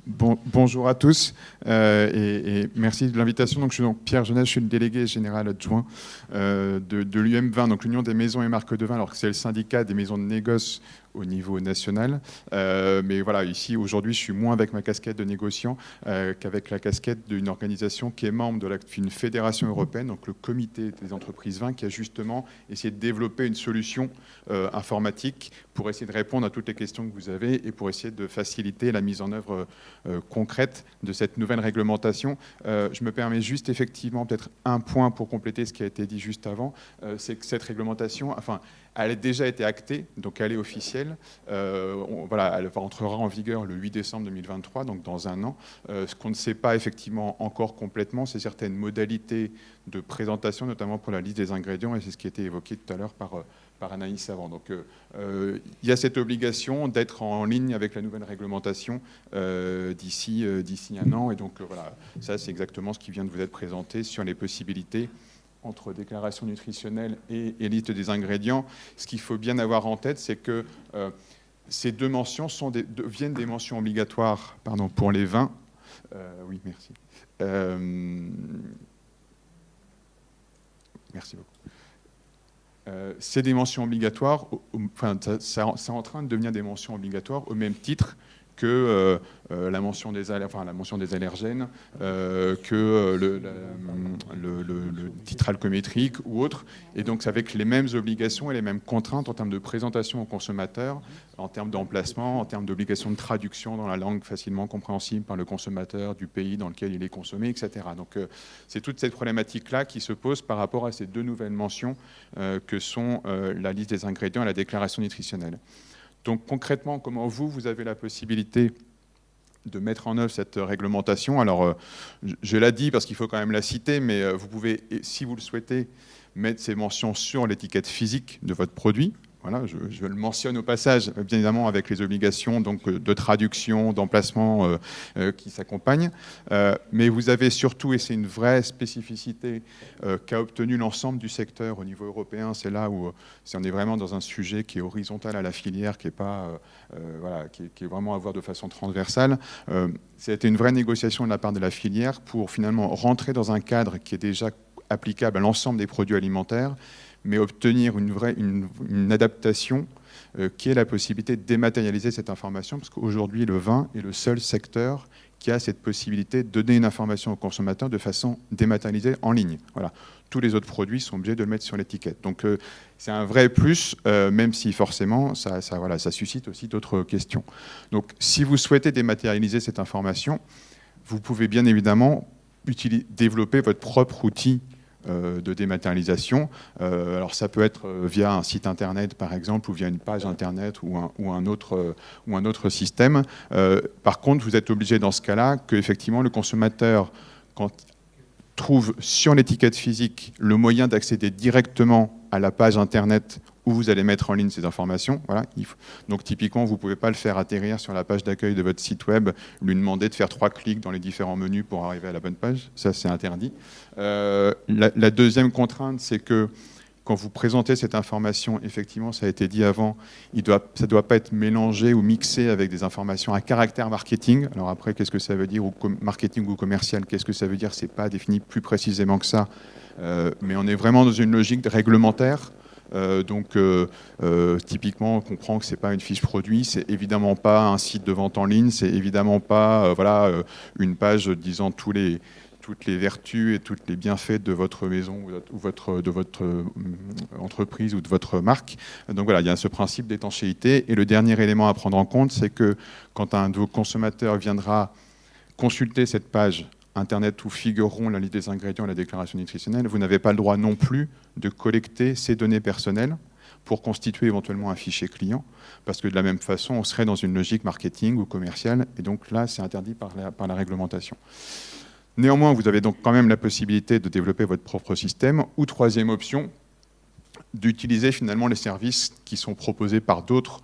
Bonjour à tous et merci de l'invitation. Donc, je suis Pierre Genès, je suis le délégué général adjoint de l'UM20, donc l'Union des maisons et marques de vin, alors que c'est le syndicat des maisons de négoce au niveau national. Mais voilà, ici, aujourd'hui, je suis moins avec ma casquette de négociant qu'avec la casquette d'une organisation qui est membre d'une fédération européenne, donc le comité des entreprises vin, qui a justement essayé de développer une solution informatique pour essayer de répondre à toutes les questions que vous avez et pour essayer de faciliter la mise en œuvre concrète de cette nouvelle réglementation. Je me permets juste effectivement peut-être un point pour compléter ce qui a été dit juste avant, c'est que cette réglementation, enfin, elle a déjà été actée, donc elle est officielle. Voilà, elle entrera en vigueur le 8 décembre 2023, donc dans un an. Ce qu'on ne sait pas effectivement encore complètement, c'est certaines modalités de présentation, notamment pour la liste des ingrédients, et c'est ce qui a été évoqué tout à l'heure par Anaïs avant. Donc il y a cette obligation d'être en ligne avec la nouvelle réglementation d'ici un an. Et donc voilà, ça c'est exactement ce qui vient de vous être présenté sur les possibilités entre déclaration nutritionnelle et liste des ingrédients. Ce qu'il faut bien avoir en tête, c'est que ces deux mentions viennent des mentions obligatoires pour les vins. Oui, merci. Merci beaucoup. C'est des mentions obligatoires, enfin, c'est en train de devenir des mentions obligatoires au même titre que la mention des allergènes, que le titre alcoométrique ou autre. Et donc, c'est avec les mêmes obligations et les mêmes contraintes en termes de présentation aux consommateurs, en termes d'emplacement, en termes d'obligation de traduction dans la langue facilement compréhensible par le consommateur du pays dans lequel il est consommé, etc. Donc, c'est toute cette problématique-là qui se pose par rapport à ces deux nouvelles mentions que sont la liste des ingrédients et la déclaration nutritionnelle. Donc concrètement, comment vous avez la possibilité de mettre en œuvre cette réglementation? Alors, je l'ai dit parce qu'il faut quand même la citer, mais vous pouvez, si vous le souhaitez, mettre ces mentions sur l'étiquette physique de votre produit. Voilà, je le mentionne au passage, bien évidemment, avec les obligations donc, de traduction, d'emplacement qui s'accompagnent. Mais vous avez surtout, et c'est une vraie spécificité qu'a obtenu l'ensemble du secteur au niveau européen, c'est là où on est vraiment dans un sujet qui est horizontal à la filière, qui est, pas, voilà, qui est vraiment à voir de façon transversale. Ça a été une vraie négociation de la part de la filière pour finalement rentrer dans un cadre qui est déjà applicable à l'ensemble des produits alimentaires, mais obtenir une adaptation qui est la possibilité de dématérialiser cette information, parce qu'aujourd'hui, le vin est le seul secteur qui a cette possibilité de donner une information au consommateur de façon dématérialisée en ligne. Voilà. Tous les autres produits sont obligés de le mettre sur l'étiquette. Donc, c'est un vrai plus, même si forcément, ça suscite aussi d'autres questions. Donc, si vous souhaitez dématérialiser cette information, vous pouvez bien évidemment développer votre propre outil de dématérialisation. Alors ça peut être via un site internet par exemple, ou via une page internet ou un autre système. Par contre, vous êtes obligé dans ce cas-là que effectivement le consommateur, quand trouve sur l'étiquette physique le moyen d'accéder directement à la page internet où vous allez mettre en ligne ces informations. Voilà. Donc typiquement, vous ne pouvez pas le faire atterrir sur la page d'accueil de votre site web, lui demander de faire 3 clics dans les différents menus pour arriver à la bonne page. Ça, c'est interdit. La deuxième contrainte, c'est que quand vous présentez cette information, effectivement, ça a été dit avant, ça ne doit pas être mélangé ou mixé avec des informations à caractère marketing. Alors après, qu'est-ce que ça veut dire, ou marketing ou commercial, qu'est-ce que ça veut dire? Ce n'est pas défini plus précisément que ça. Mais on est vraiment dans une logique réglementaire. Donc, typiquement, on comprend que ce n'est pas une fiche produit, c'est évidemment pas un site de vente en ligne, c'est évidemment pas une page disant toutes les vertus et tous les bienfaits de votre maison ou de votre entreprise ou de votre marque. Donc voilà, il y a ce principe d'étanchéité. Et le dernier élément à prendre en compte, c'est que quand un de vos consommateurs viendra consulter cette page Internet où figureront la liste des ingrédients et la déclaration nutritionnelle, vous n'avez pas le droit non plus de collecter ces données personnelles pour constituer éventuellement un fichier client, parce que de la même façon, on serait dans une logique marketing ou commerciale, et donc là, c'est interdit par la réglementation. Néanmoins, vous avez donc quand même la possibilité de développer votre propre système, ou troisième option, d'utiliser finalement les services qui sont proposés par d'autres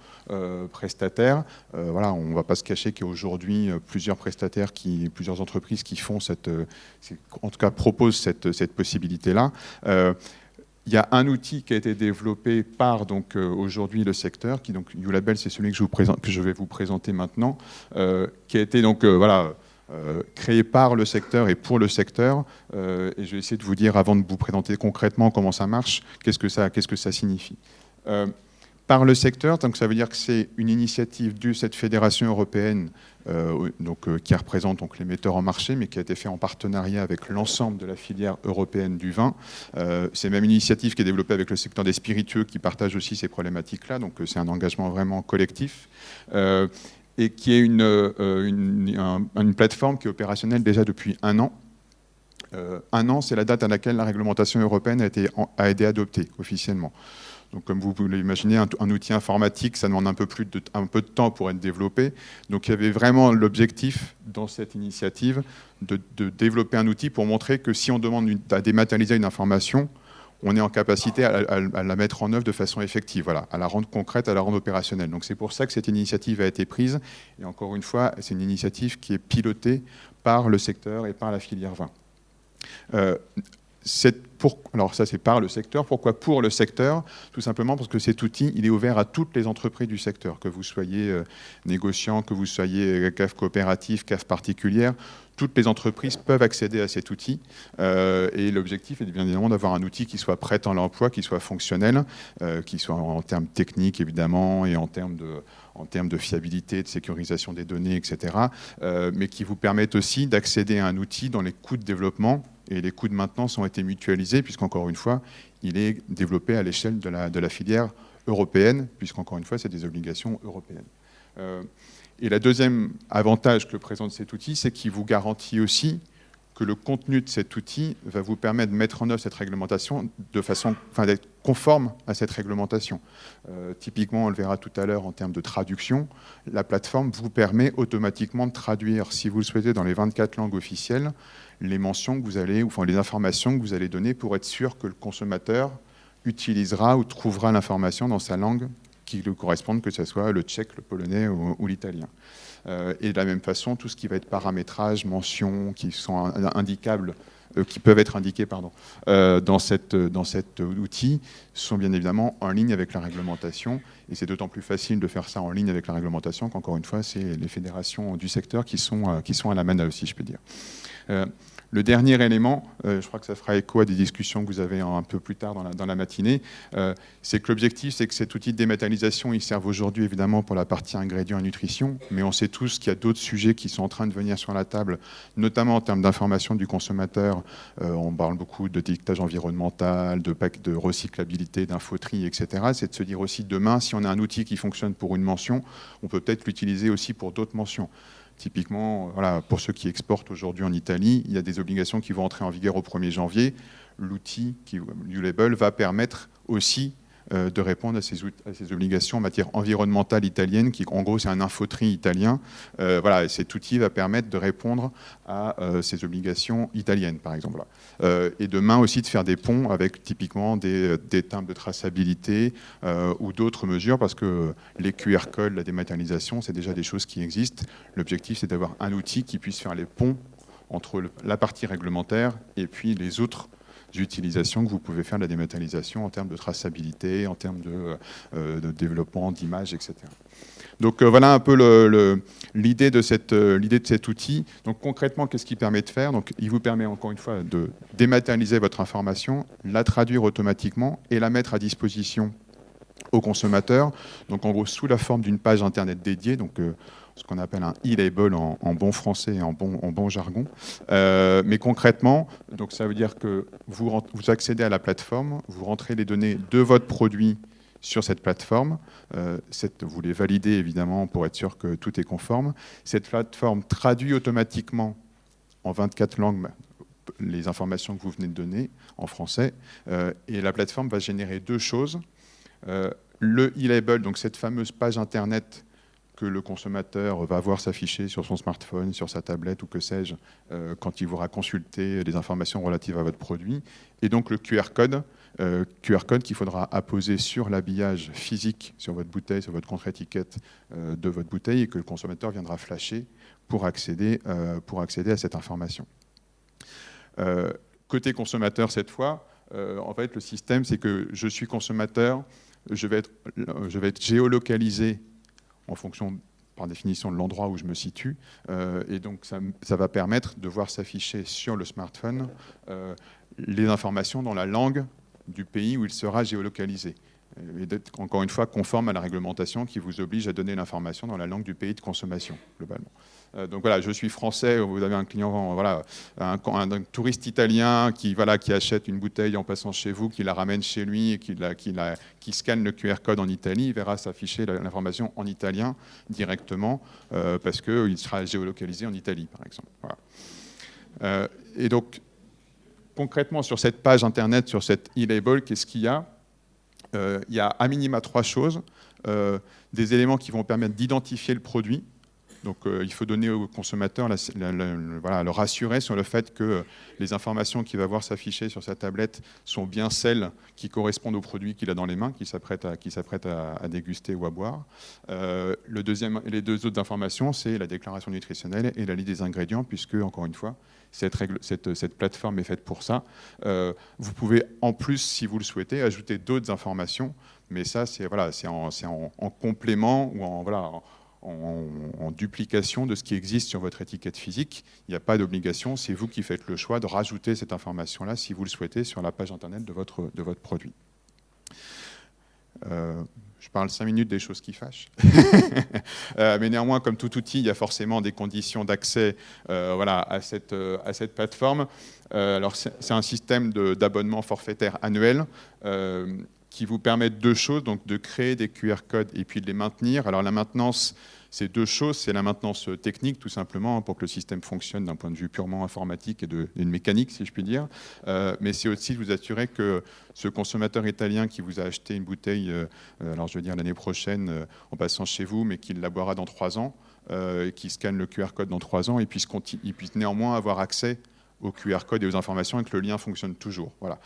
prestataires. Voilà, on ne va pas se cacher qu'il y a aujourd'hui plusieurs prestataires, plusieurs entreprises qui font en tout cas proposent cette possibilité-là. il y a un outil qui a été développé par aujourd'hui le secteur, qui donc YouLabel, c'est celui que je vais vous présenter maintenant, qui a été créé par le secteur et pour le secteur. Et je vais essayer de vous dire, avant de vous présenter concrètement comment ça marche, qu'est-ce que ça signifie. Par le secteur, donc ça veut dire que c'est une initiative de cette fédération européenne qui représente donc les metteurs en marché, mais qui a été fait en partenariat avec l'ensemble de la filière européenne du vin. C'est même une initiative qui est développée avec le secteur des spiritueux, qui partage aussi ces problématiques-là, donc c'est un engagement vraiment collectif. Et qui est une plateforme qui est opérationnelle déjà depuis 1 an. 1 an, c'est la date à laquelle la réglementation européenne a été adoptée officiellement. Donc, comme vous pouvez l'imaginer, un outil informatique, ça demande un peu de temps pour être développé. Donc, il y avait vraiment l'objectif dans cette initiative de développer un outil pour montrer que si on demande à dématérialiser une information, on est en capacité à la mettre en œuvre de façon effective, voilà, à la rendre concrète, à la rendre opérationnelle. Donc, c'est pour ça que cette initiative a été prise. Et encore une fois, c'est une initiative qui est pilotée par le secteur et par la filière vin. Alors ça, c'est par le secteur. Pourquoi pour le secteur? Tout simplement parce que cet outil, il est ouvert à toutes les entreprises du secteur, que vous soyez négociant, que vous soyez cave coopérative, cave particulière. Toutes les entreprises peuvent accéder à cet outil. Et l'objectif est bien évidemment d'avoir un outil qui soit prêt à l'emploi, qui soit fonctionnel, qui soit en termes techniques évidemment, et en termes de fiabilité, de sécurisation des données, etc. Mais qui vous permettent aussi d'accéder à un outil dont les coûts de développement et les coûts de maintenance ont été mutualisés, puisqu'encore une fois, il est développé à l'échelle de la filière européenne, puisqu'encore une fois, c'est des obligations européennes. Et le deuxième avantage que présente cet outil, c'est qu'il vous garantit aussi que le contenu de cet outil va vous permettre de mettre en œuvre cette réglementation d'être conforme à cette réglementation. Typiquement, on le verra tout à l'heure en termes de traduction, la plateforme vous permet automatiquement de traduire, si vous le souhaitez, dans les 24 langues officielles, les mentions que vous allez, enfin les informations que vous allez donner pour être sûr que le consommateur utilisera ou trouvera l'information dans sa langue qui lui correspondent, que ce soit le tchèque, le polonais ou l'italien. Et de la même façon, tout ce qui va être paramétrage, mentions qui sont indicables, qui peuvent être indiqués dans cet outil, sont bien évidemment en ligne avec la réglementation. Et c'est d'autant plus facile de faire ça en ligne avec la réglementation qu'encore une fois, c'est les fédérations du secteur qui sont à la manœuvre, si je peux dire. Le dernier élément, je crois que ça fera écho à des discussions que vous avez un peu plus tard dans la matinée, c'est que l'objectif, c'est que cet outil de dématérialisation, il serve aujourd'hui évidemment pour la partie ingrédients et nutrition, mais on sait tous qu'il y a d'autres sujets qui sont en train de venir sur la table, notamment en termes d'information du consommateur. On parle beaucoup de d'étiquetage environnemental, de recyclabilité, d'infotri, etc. C'est de se dire aussi demain, si on a un outil qui fonctionne pour une mention, on peut peut-être l'utiliser aussi pour d'autres mentions. Typiquement, voilà, pour ceux qui exportent aujourd'hui en Italie, il y a des obligations qui vont entrer en vigueur au 1er janvier. L'outil YouLabel va permettre aussi de répondre à ces obligations en matière environnementale italienne, qui en gros c'est un infotri italien. Voilà, et cet outil va permettre de répondre à ces obligations italiennes, par exemple. Et demain aussi de faire des ponts avec typiquement des timbres de traçabilité ou d'autres mesures, parce que les QR codes, la dématérialisation, c'est déjà des choses qui existent. L'objectif, c'est d'avoir un outil qui puisse faire les ponts entre la partie réglementaire et puis les autres utilisations que vous pouvez faire de la dématérialisation en termes de traçabilité, en termes de développement d'images, etc. Donc voilà un peu l'idée de cet outil. Donc concrètement, qu'est-ce qu'il permet de faire? Donc, il vous permet encore une fois de dématérialiser votre information, la traduire automatiquement et la mettre à disposition aux consommateurs. Donc en gros, sous la forme d'une page Internet dédiée, donc ce qu'on appelle un e-label en bon français et en bon jargon. Mais concrètement, donc ça veut dire que vous accédez à la plateforme, vous rentrez les données de votre produit sur cette plateforme. Vous les validez évidemment pour être sûr que tout est conforme. Cette plateforme traduit automatiquement en 24 langues les informations que vous venez de donner en français. Et la plateforme va générer 2 choses. Le e-label, donc cette fameuse page Internet que le consommateur va voir s'afficher sur son smartphone, sur sa tablette ou que sais-je, quand il voudra consulter les informations relatives à votre produit. Et donc le QR code qu'il faudra apposer sur l'habillage physique, sur votre bouteille, sur votre contre-étiquette de votre bouteille, et que le consommateur viendra flasher pour accéder à cette information. Côté consommateur cette fois, En fait, le système, c'est que je suis consommateur, je vais être géolocalisé en fonction, par définition, de l'endroit où je me situe. Et donc, ça va permettre de voir s'afficher sur le smartphone les informations dans la langue du pays où il sera géolocalisé. Et d'être, encore une fois, conforme à la réglementation qui vous oblige à donner l'information dans la langue du pays de consommation, globalement. Donc voilà, je suis français, vous avez un client, voilà, un touriste italien qui achète une bouteille en passant chez vous, qui la ramène chez lui et qui scanne le QR code en Italie, il verra s'afficher l'information en italien directement parce qu'il sera géolocalisé en Italie, par exemple. Voilà. Et donc, concrètement, sur cette page Internet, sur cette e-label, qu'est-ce qu'il y a ? Il y a à minima 3 choses. Des éléments qui vont permettre d'identifier le produit. Donc il faut donner au consommateur, le rassurer sur le fait que les informations qu'il va voir s'afficher sur sa tablette sont bien celles qui correspondent au produit qu'il a dans les mains, qu'il s'apprête à déguster ou à boire. Les 2 autres informations, c'est la déclaration nutritionnelle et la liste des ingrédients, puisque, encore une fois, cette plateforme est faite pour ça. Vous pouvez, en plus, si vous le souhaitez, ajouter d'autres informations, mais ça, c'est en complément ou en duplication de ce qui existe sur votre étiquette physique. Il n'y a pas d'obligation, c'est vous qui faites le choix de rajouter cette information-là, si vous le souhaitez, sur la page Internet de votre produit. Je parle 5 minutes des choses qui fâchent. Mais néanmoins, comme tout outil, il y a forcément des conditions d'accès à cette plateforme. Alors, c'est un système d'abonnement forfaitaire annuel qui vous permet 2 choses, donc de créer des QR codes et puis de les maintenir. Alors la maintenance, c'est 2 choses. C'est la maintenance technique, tout simplement, pour que le système fonctionne d'un point de vue purement informatique et de mécanique, si je puis dire. Mais c'est aussi de vous assurer que ce consommateur italien qui vous a acheté une bouteille, alors je veux dire l'année prochaine, en passant chez vous, mais qui la boira dans 3 ans, et qui scanne le QR code dans 3 ans, et puisse néanmoins avoir accès au QR code et aux informations et que le lien fonctionne toujours. Voilà.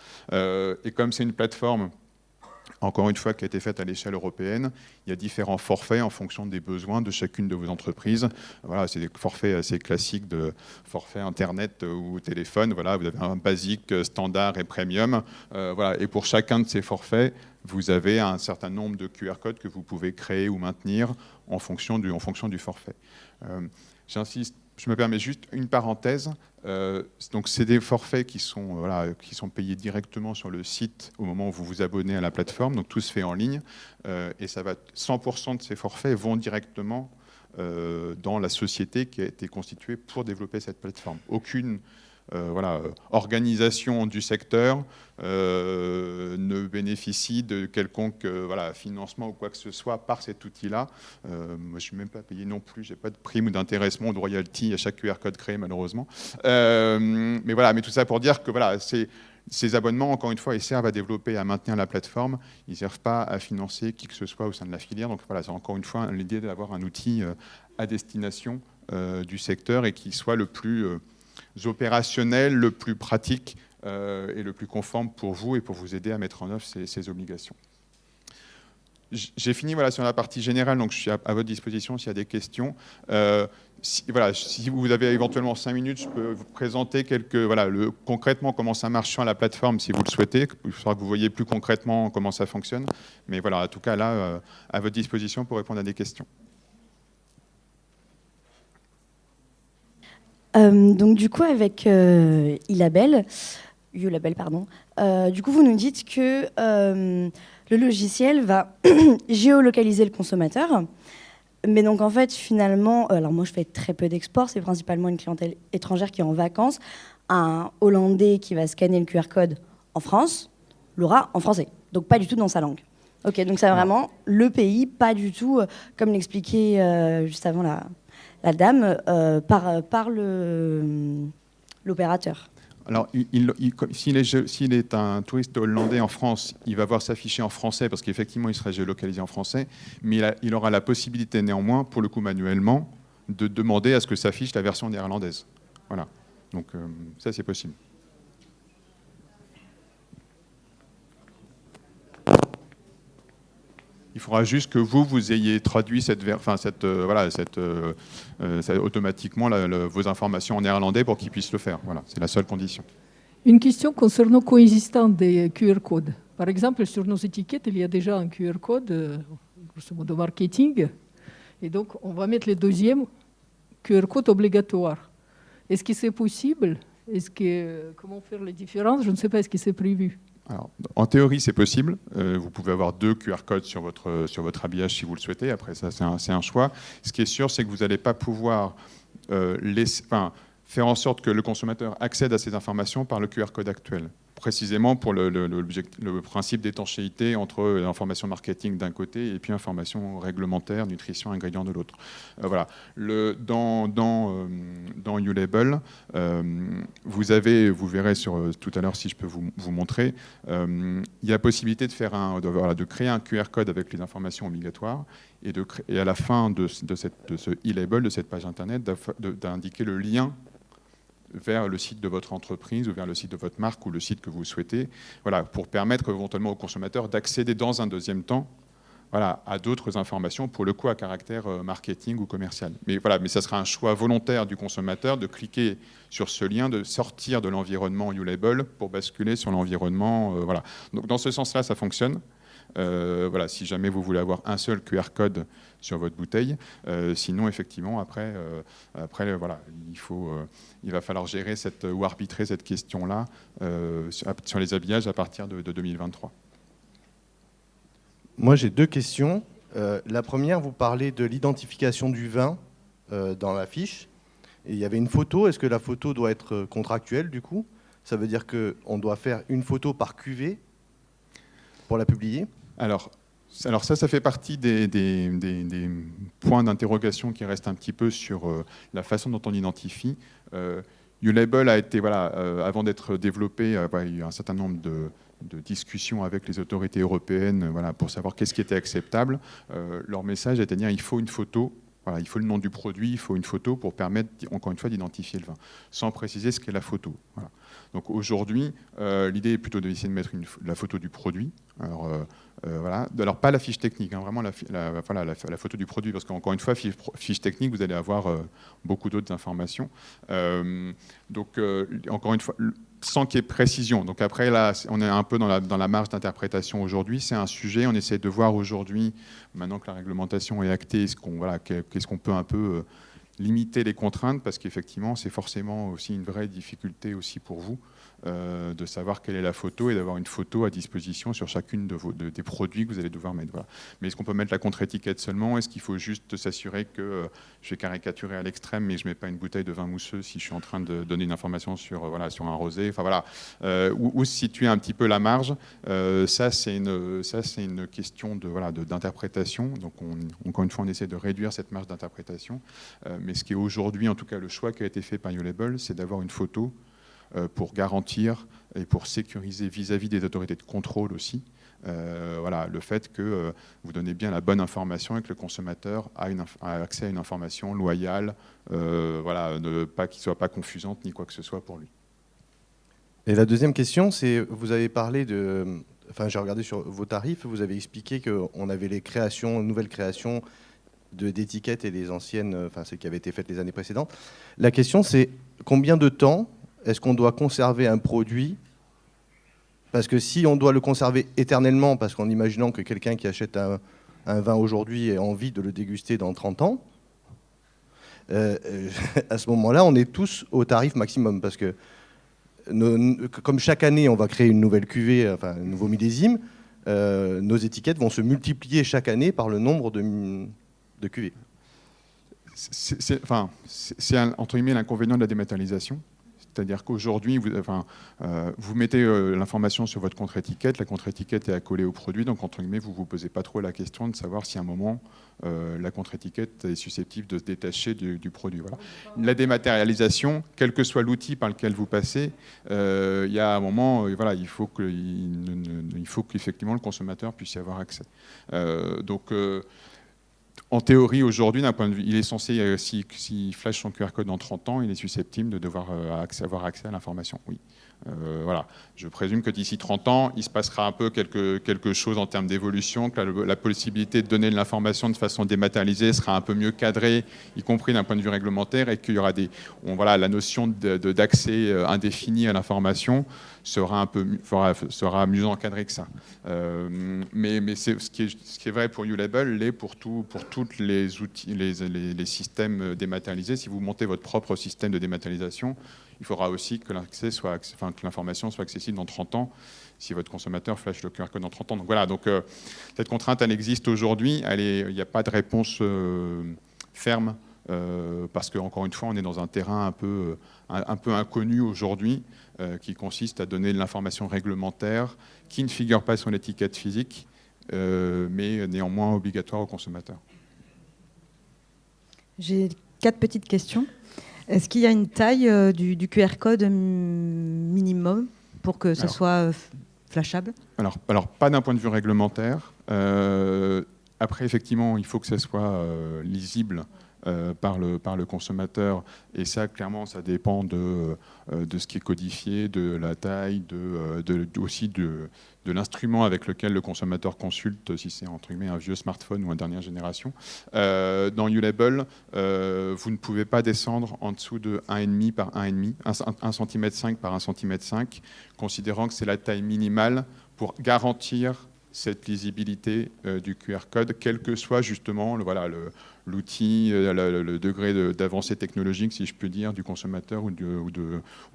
Et comme c'est une plateforme, encore une fois, qui a été faite à l'échelle européenne, il y a différents forfaits en fonction des besoins de chacune de vos entreprises. Voilà, c'est des forfaits assez classiques de forfait Internet ou téléphone. Voilà, vous avez un basique, standard et premium. Voilà, et pour chacun de ces forfaits, vous avez un certain nombre de QR codes que vous pouvez créer ou maintenir en fonction du forfait. J'insiste. Je me permets juste une parenthèse. Donc, c'est des forfaits qui sont payés directement sur le site au moment où vous vous abonnez à la plateforme. Donc, tout se fait en ligne. Et 100% de ces forfaits vont directement dans la société qui a été constituée pour développer cette plateforme. Aucune organisation du secteur ne bénéficie de quelconque financement ou quoi que ce soit par cet outil-là. Moi, je ne suis même pas payé non plus, je n'ai pas de prime ou d'intéressement ou de royalty à chaque QR code créé, malheureusement. Mais tout ça pour dire que ces abonnements, encore une fois, ils servent à développer et à maintenir la plateforme. Ils ne servent pas à financer qui que ce soit au sein de la filière. Donc voilà, c'est encore une fois l'idée d'avoir un outil à destination du secteur et qui soit le plus opérationnel, le plus pratique et le plus conforme pour vous et pour vous aider à mettre en œuvre ces obligations. J'ai fini sur la partie générale, donc je suis à votre disposition s'il y a des questions. Si vous avez éventuellement 5 minutes, je peux vous présenter concrètement comment ça marche sur la plateforme si vous le souhaitez. Il faudra que vous voyez plus concrètement comment ça fonctionne. Mais voilà, en tout cas là, à votre disposition pour répondre à des questions. Donc du coup avec YouLabel, du coup vous nous dites que le logiciel va géolocaliser le consommateur, mais donc en fait finalement, alors moi je fais très peu d'export, c'est principalement une clientèle étrangère qui est en vacances, un Hollandais qui va scanner le QR code en France l'aura en français, donc pas du tout dans sa langue. Ok, donc c'est vraiment le pays, pas du tout comme l'expliquait juste avant la dame, par l'opérateur. Alors, s'il est un touriste hollandais en France, il va voir s'afficher en français parce qu'effectivement, il sera géolocalisé en français, mais il aura la possibilité néanmoins, pour le coup manuellement, de demander à ce que s'affiche la version néerlandaise. Voilà. Donc, ça, c'est possible. Il faudra juste que vous ayez traduit automatiquement vos informations en néerlandais pour qu'il puisse le faire. Voilà, c'est la seule condition. Une question concernant coexistence des QR codes. Par exemple, sur nos étiquettes, il y a déjà un QR code, grosso modo marketing, et donc on va mettre le deuxième QR code obligatoire. Est-ce que c'est possible? Comment faire les différences? Je ne sais pas, est-ce que c'est prévu? Alors, en théorie, c'est possible. Vous pouvez avoir 2 QR codes sur votre habillage si vous le souhaitez. Après, ça, c'est un choix. Ce qui est sûr, c'est que vous n'allez pas pouvoir faire en sorte que le consommateur accède à ces informations par le QR code actuel. Précisément pour le principe d'étanchéité entre l'information marketing d'un côté et puis information réglementaire, nutrition, ingrédients de l'autre. Voilà. Dans YouLabel, vous verrez tout à l'heure si je peux vous montrer, il y a possibilité de créer un QR code avec les informations obligatoires et à la fin de ce e-label, de cette page internet, d'indiquer le lien vers le site de votre entreprise ou vers le site de votre marque ou le site que vous souhaitez, voilà, pour permettre éventuellement aux consommateurs d'accéder dans un deuxième temps, voilà, à d'autres informations, pour le coup à caractère marketing ou commercial. Mais ça sera un choix volontaire du consommateur de cliquer sur ce lien, de sortir de l'environnement YouLabel pour basculer sur l'environnement. Voilà. Donc dans ce sens-là, ça fonctionne. Voilà, si jamais vous voulez avoir un seul QR code sur votre bouteille, sinon effectivement après voilà, il va falloir gérer ou arbitrer cette question-là sur les habillages à partir de 2023. Moi j'ai 2 questions. La première, vous parlez de l'identification du vin dans la fiche. Et il y avait une photo. Est-ce que la photo doit être contractuelle du coup? Ça veut dire qu'on doit faire une photo par cuvée pour la publier? Alors ça fait partie des points d'interrogation qui restent un petit peu sur la façon dont on identifie. YouLabel a été, avant d'être développé, il y a eu un certain nombre de discussions avec les autorités européennes pour savoir qu'est-ce qui était acceptable. Leur message était de dire il faut une photo. Voilà, il faut le nom du produit, il faut une photo pour permettre, encore une fois, d'identifier le vin, sans préciser ce qu'est la photo. Voilà. Donc aujourd'hui, l'idée est plutôt d'essayer de mettre la photo du produit. Alors pas la fiche technique, hein, vraiment la photo du produit, parce qu'encore une fois, fiche technique, vous allez avoir beaucoup d'autres informations. Encore une fois, sans qu'il y ait précision. Donc après, là, on est un peu dans la marge d'interprétation aujourd'hui. C'est un sujet, on essaie de voir aujourd'hui, maintenant que la réglementation est actée, qu'est-ce qu'on peut un peu limiter les contraintes, parce qu'effectivement, c'est forcément aussi une vraie difficulté aussi pour vous de savoir quelle est la photo et d'avoir une photo à disposition sur chacune des produits que vous allez devoir mettre. Voilà. Mais est-ce qu'on peut mettre la contre-étiquette seulement? Est-ce qu'il faut juste s'assurer que je vais caricaturer à l'extrême, mais je ne mets pas une bouteille de vin mousseux si je suis en train de donner une information sur un rosé? Enfin, voilà. Où se situe un petit peu la marge? Ça, c'est une question d'interprétation. Donc, encore une fois, on essaie de réduire cette marge d'interprétation. Mais ce qui est aujourd'hui, en tout cas, le choix qui a été fait par YouLabel, c'est d'avoir une photo pour garantir et pour sécuriser vis-à-vis des autorités de contrôle aussi, le fait que vous donnez bien la bonne information et que le consommateur a accès à une information loyale, qu'il ne soit pas confusante ni quoi que ce soit pour lui. Et la deuxième question, c'est, vous avez parlé j'ai regardé sur vos tarifs, vous avez expliqué qu'on avait les nouvelles créations d'étiquettes et les anciennes, celles qui avaient été faites les années précédentes. La question, c'est combien de temps est-ce qu'on doit conserver un produit? Parce que si on doit le conserver éternellement, parce qu'en imaginant que quelqu'un qui achète un vin aujourd'hui ait envie de le déguster dans 30 ans, à ce moment-là, on est tous au tarif maximum. Parce que comme chaque année, on va créer une nouvelle cuvée, un nouveau millésime, nos étiquettes vont se multiplier chaque année par le nombre de cuvées. C'est entre guillemets l'inconvénient de la dématérialisation. C'est-à-dire qu'aujourd'hui, vous mettez l'information sur votre contre-étiquette, la contre-étiquette est accolée au produit, donc entre guillemets, vous ne vous posez pas trop la question de savoir si à un moment, la contre-étiquette est susceptible de se détacher du produit. Voilà. La dématérialisation, quel que soit l'outil par lequel vous passez, il y a un moment, il faut qu'effectivement le consommateur puisse y avoir accès. En théorie, aujourd'hui, d'un point de vue, il est censé, s'il flash son QR code dans 30 ans, il est susceptible de devoir avoir accès à l'information, oui. Voilà. Je présume que d'ici 30 ans, il se passera un peu quelque chose en termes d'évolution, que la possibilité de donner de l'information de façon dématérialisée sera un peu mieux cadrée, y compris d'un point de vue réglementaire, et qu'il y aura voilà, la notion d'accès indéfini à l'information sera mieux encadrée que ça. Mais ce qui est vrai pour YouLabel l'est pour tous les outils, les systèmes dématérialisés. Si vous montez votre propre système de dématérialisation, il faudra aussi que l'information soit accessible dans 30 ans, si votre consommateur flash le QR code dans 30 ans. Donc voilà, cette contrainte, elle existe aujourd'hui. Il n'y a pas de réponse ferme, parce qu'encore une fois, on est dans un terrain un peu inconnu aujourd'hui, qui consiste à donner de l'information réglementaire qui ne figure pas sur l'étiquette physique, mais néanmoins obligatoire aux consommateurs. J'ai 4 petites questions. Est-ce qu'il y a une taille du QR code minimum pour que ce soit flashable? Alors, pas d'un point de vue réglementaire. Après, effectivement, il faut que ça soit lisible par le consommateur. Et ça, clairement, ça dépend de ce qui est codifié, de la taille, aussi de l'instrument avec lequel le consommateur consulte, si c'est entre guillemets un vieux smartphone ou une dernière génération. Dans YouLabel, vous ne pouvez pas descendre en dessous de 1,5 par 1,5, 1,5 cm par 1,5 cm, considérant que c'est la taille minimale pour garantir cette lisibilité du QR code, quel que soit justement l'outil, le degré d'avancée technologique, si je peux dire, du consommateur ou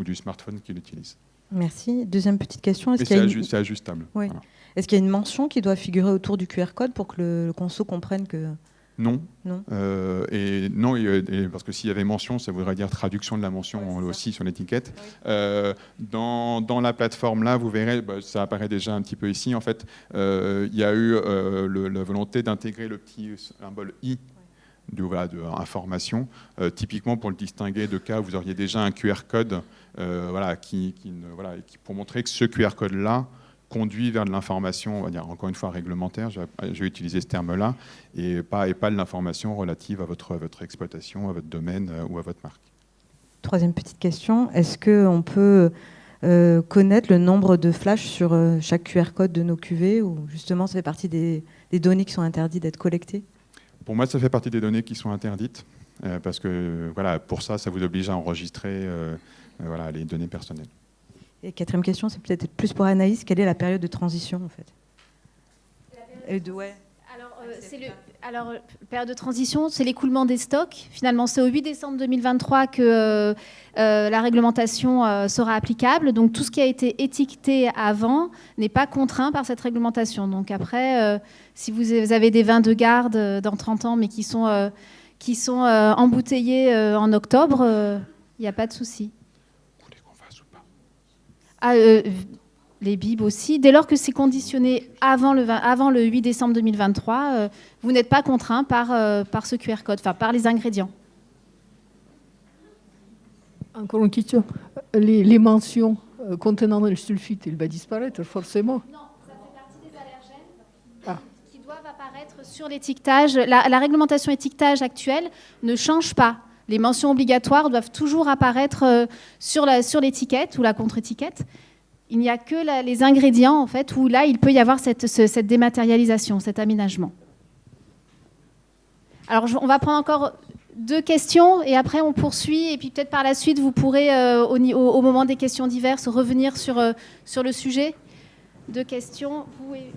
du smartphone qui l'utilise. Merci. Deuxième petite question. C'est ajustable. Oui. Voilà. Est-ce qu'il y a une mention qui doit figurer autour du QR code pour que le conso comprenne que... Non. Non. Et parce que s'il y avait mention, ça voudrait dire traduction de la mention aussi sur l'étiquette. Oui. Dans la plateforme là, vous verrez, ça apparaît déjà un petit peu ici. En fait, il y a eu la volonté d'intégrer le petit symbole I. De information, typiquement pour le distinguer de cas où vous auriez déjà un QR code pour montrer que ce QR code-là conduit vers de l'information, on va dire encore une fois réglementaire, je vais utiliser ce terme-là, et pas de l'information relative à votre exploitation, à votre domaine ou à votre marque. Troisième petite question, est-ce qu'on peut connaître le nombre de flashs sur chaque QR code de nos cuvées, ou justement ça fait partie des données qui sont interdites d'être collectées? Pour moi, ça fait partie des données qui sont interdites, parce que pour ça vous oblige à enregistrer les données personnelles. Et quatrième question, c'est peut-être plus pour Anaïs, quelle est la période de transition en fait? Alors, période de transition, c'est l'écoulement des stocks. Finalement, c'est au 8 décembre 2023 que la réglementation sera applicable. Donc, tout ce qui a été étiqueté avant n'est pas contraint par cette réglementation. Donc, après, si vous avez des vins de garde dans 30 ans, mais qui sont embouteillés en octobre, il n'y a pas de souci. Vous voulez qu'on fasse ou pas? Les bibes aussi. Dès lors que c'est conditionné avant le 8 décembre 2023, vous n'êtes pas contraint par ce QR code, enfin par les ingrédients. Encore une question. Les mentions contenant le sulfite, il va disparaître forcément? Non, ça fait partie des allergènes qui doivent apparaître sur l'étiquetage. La réglementation étiquetage actuelle ne change pas. Les mentions obligatoires doivent toujours apparaître sur l'étiquette ou la contre-étiquette. Il n'y a que les ingrédients, en fait, où là, il peut y avoir cette dématérialisation, cet aménagement. Alors, on va prendre encore 2 questions et après, on poursuit. Et puis, peut-être par la suite, vous pourrez, au moment des questions diverses, revenir sur le sujet. 2 questions. Ouais.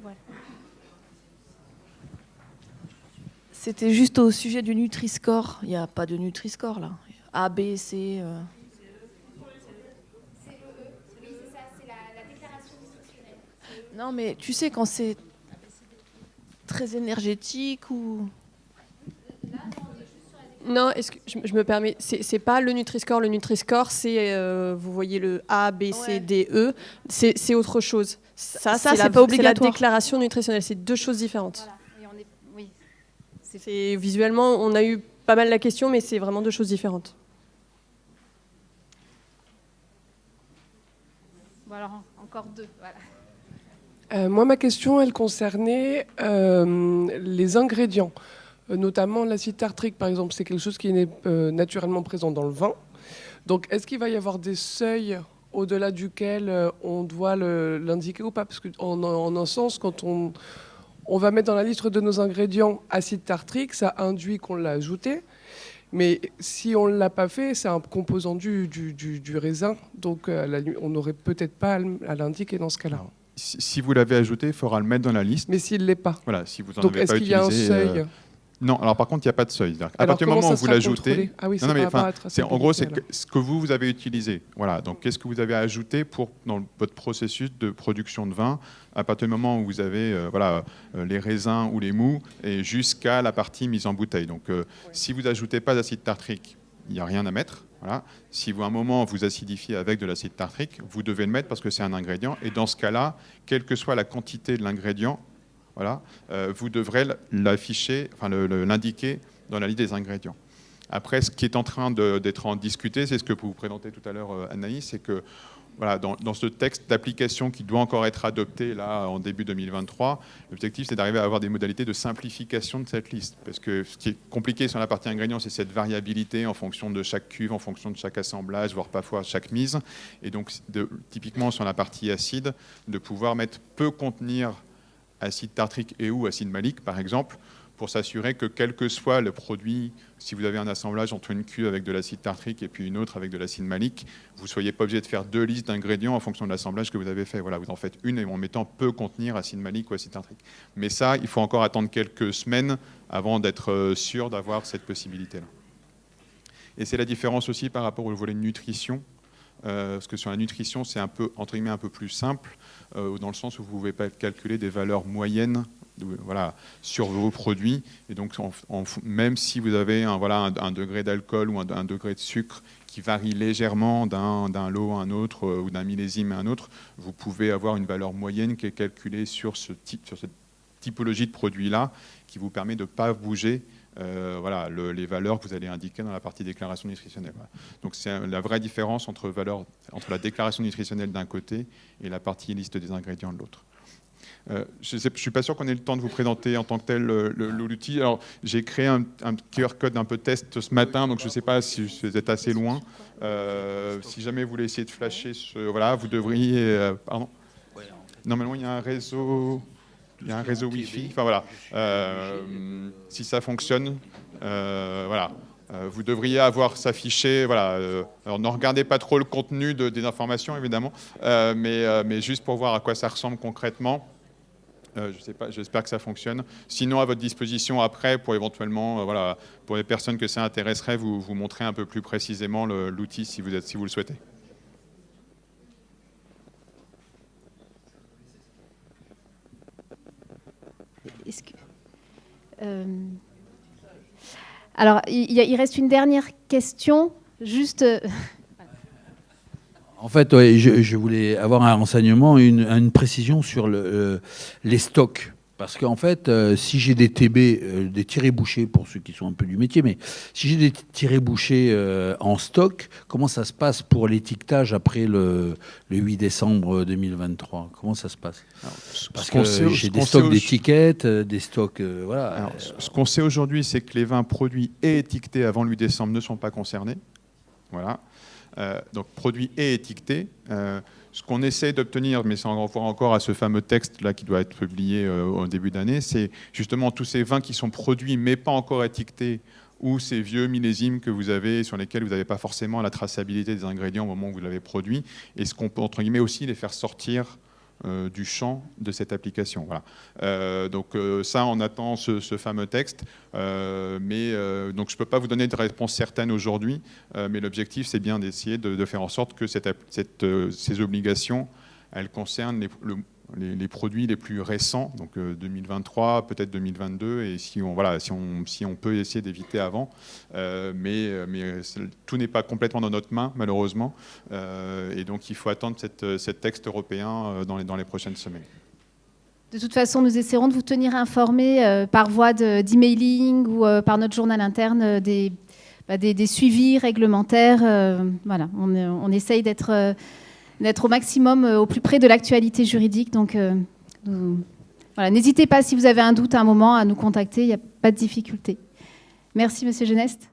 C'était juste au sujet du Nutri-Score. Il n'y a pas de Nutri-Score, là. A, B, C... Non, mais tu sais, quand c'est très énergétique ou... Non, je me permets, c'est pas le Nutri-Score. Le Nutri-Score, c'est, vous voyez le A, B, C, D, E, c'est autre chose. Ça c'est pas obligatoire. C'est la déclaration nutritionnelle, c'est 2 choses différentes. Voilà. Et visuellement, on a eu pas mal la question, mais c'est vraiment 2 choses différentes. Bon, alors, encore 2, voilà. Moi, ma question, elle concernait les ingrédients, notamment l'acide tartrique, par exemple. C'est quelque chose qui est naturellement présent dans le vin. Donc, est-ce qu'il va y avoir des seuils au-delà duquel on doit l'indiquer ou pas? Parce qu'en un sens, quand on va mettre dans la liste de nos ingrédients acide tartrique, ça induit qu'on l'a ajouté. Mais si on ne l'a pas fait, c'est un composant du raisin. Donc on n'aurait peut-être pas à l'indiquer dans ce cas-là. Si vous l'avez ajouté, il faudra le mettre dans la liste. Mais s'il ne l'est pas. Voilà, si vous en donc avez pas utilisé. Donc est-ce qu'il y a un seuil Non, alors par contre, il n'y a pas de seuil. À partir du moment où vous l'ajoutez, en gros, c'est ce que vous avez utilisé. Voilà. Donc, qu'est-ce que vous avez ajouté dans votre processus de production de vin à partir du moment où vous avez les raisins ou les mous et jusqu'à la partie mise en bouteille. Donc, si vous n'ajoutez pas d'acide tartrique, il n'y a rien à mettre. Voilà. Si à un moment vous acidifiez avec de l'acide tartrique, vous devez le mettre parce que c'est un ingrédient. Et dans ce cas-là, quelle que soit la quantité de l'ingrédient, voilà, vous devrez l'afficher, l'indiquer dans la liste des ingrédients. Après, ce qui est en train d'être en discuté, c'est ce que vous présentez tout à l'heure, Anaïs, c'est que voilà, dans ce texte d'application qui doit encore être adopté là, en début 2023, l'objectif, c'est d'arriver à avoir des modalités de simplification de cette liste. Parce que ce qui est compliqué sur la partie ingrédients, c'est cette variabilité en fonction de chaque cuve, en fonction de chaque assemblage, voire parfois chaque mise. Et donc, typiquement sur la partie acide, de pouvoir mettre peut contenir acide tartrique et ou acide malique, par exemple, pour s'assurer que quel que soit le produit, si vous avez un assemblage entre une cuve avec de l'acide tartrique et puis une autre avec de l'acide malique, vous ne soyez pas obligé de faire 2 listes d'ingrédients en fonction de l'assemblage que vous avez fait. Voilà, vous en faites une et en mettant peut contenir acide malique ou acide tartrique. Mais ça, il faut encore attendre quelques semaines avant d'être sûr d'avoir cette possibilité-là. Et c'est la différence aussi par rapport au volet nutrition. Parce que sur la nutrition, c'est un peu, entre guillemets, un peu plus simple, dans le sens où vous ne pouvez pas calculer des valeurs moyennes sur vos produits. Et donc, même si vous avez un degré d'alcool ou un degré de sucre qui varie légèrement d'un lot à un autre ou d'un millésime à un autre, vous pouvez avoir une valeur moyenne qui est calculée sur cette typologie de produit-là, qui vous permet de ne pas bouger les valeurs que vous allez indiquer dans la partie déclaration nutritionnelle. Voilà. Donc c'est la vraie différence entre la déclaration nutritionnelle d'un côté et la partie liste des ingrédients de l'autre. Je ne suis pas sûr qu'on ait le temps de vous présenter en tant que tel l'outil. Alors j'ai créé un QR code un peu test ce matin, donc je ne sais pas si vous êtes assez loin. Si jamais vous voulez essayer de flasher, vous devriez... pardon. Normalement, il y a un réseau... Il y a un réseau Wi-Fi. Enfin, voilà. Si ça fonctionne, vous devriez avoir s'afficher. Alors, ne regardez pas trop le contenu des informations, évidemment, mais juste pour voir à quoi ça ressemble concrètement. Je sais pas, j'espère que ça fonctionne. Sinon, à votre disposition après, pour éventuellement, pour les personnes que ça intéresserait, vous montrer un peu plus précisément l'outil si vous le souhaitez. Alors, il reste une dernière question, juste... En fait, ouais, je voulais avoir un renseignement, une précision sur les stocks. Parce qu'en fait, si j'ai des TB, des tirés-bouchés, pour ceux qui sont un peu du métier, mais si j'ai des tirés-bouchés en stock, comment ça se passe pour l'étiquetage après le 8 décembre 2023 ? Comment ça se passe ? Parce que j'ai des stocks d'étiquettes, des stocks... Alors, ce qu'on sait aujourd'hui, c'est que les vins produits et étiquetés avant le 8 décembre ne sont pas concernés. Voilà. Donc, produits et étiquetés. Ce qu'on essaie d'obtenir, mais ça renvoie encore à ce fameux texte-là qui doit être publié au début d'année, c'est justement tous ces vins qui sont produits mais pas encore étiquetés, ou ces vieux millésimes que vous avez, sur lesquels vous n'avez pas forcément la traçabilité des ingrédients au moment où vous l'avez produit, et ce qu'on peut, entre guillemets, aussi les faire sortir du champ de cette application. Voilà. Donc ça, on attend ce fameux texte, donc je ne peux pas vous donner de réponse certaine aujourd'hui, mais l'objectif, c'est bien d'essayer de faire en sorte que ces obligations, elles concernent les produits les plus récents, donc 2023, peut-être 2022, et si on peut essayer d'éviter avant, mais tout n'est pas complètement dans notre main, malheureusement, et donc il faut attendre cet texte européen dans les prochaines semaines. De toute façon, nous essaierons de vous tenir informés par voie d'emailing ou par notre journal interne des suivis réglementaires. Voilà, on essaye d'être au maximum au plus près de l'actualité juridique. Donc, voilà, n'hésitez pas, si vous avez un doute à un moment, à nous contacter. Il n'y a pas de difficulté. Merci, Monsieur Geneste.